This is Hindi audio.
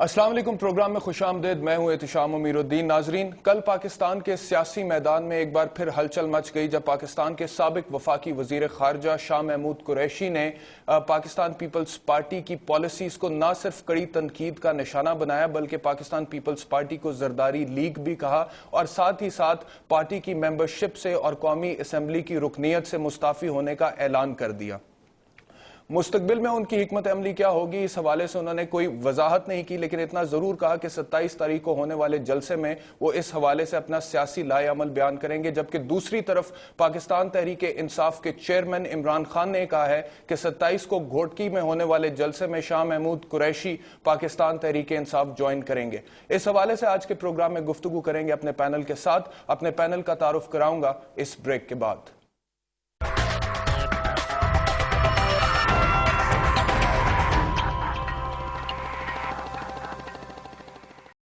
अस्सलाम वालेकुम। प्रोग्राम में खुशामदीद। मैं हूं एहतिशाम अमीरुद्दीन। नाजरीन, कल पाकिस्तान के सियासी मैदान में एक बार फिर हलचल मच गई जब पाकिस्तान के साबिक वफाकी वजीर खारजा शाह महमूद कुरैशी ने पाकिस्तान पीपल्स पार्टी की पॉलिसीज को न सिर्फ कड़ी तनकीद का निशाना बनाया बल्कि पाकिस्तान पीपल्स पार्टी को जरदारी लीग भी कहा और साथ ही साथ पार्टी की मेंबरशिप से और कौमी असम्बली की रुकनीयत से मुस्ताफी होने का ऐलान कर दिया। मुस्तकबिल में उनकी हिकमत अमली क्या होगी, इस हवाले से उन्होंने कोई वजाहत नहीं की, लेकिन इतना जरूर कहा कि 27 तारीख को होने वाले जलसे में वो इस हवाले से अपना सियासी लाए अमल बयान करेंगे। जबकि दूसरी तरफ पाकिस्तान तहरीक इंसाफ के चेयरमैन इमरान खान ने कहा है कि 27 को घोटकी में होने वाले जलसे में शाह महमूद कुरैशी पाकिस्तान तहरीक इंसाफ ज्वाइन करेंगे। इस हवाले से आज के प्रोग्राम में गुफ्तगू करेंगे अपने पैनल के साथ। अपने पैनल का तारुफ कराऊंगा इस ब्रेक के बाद।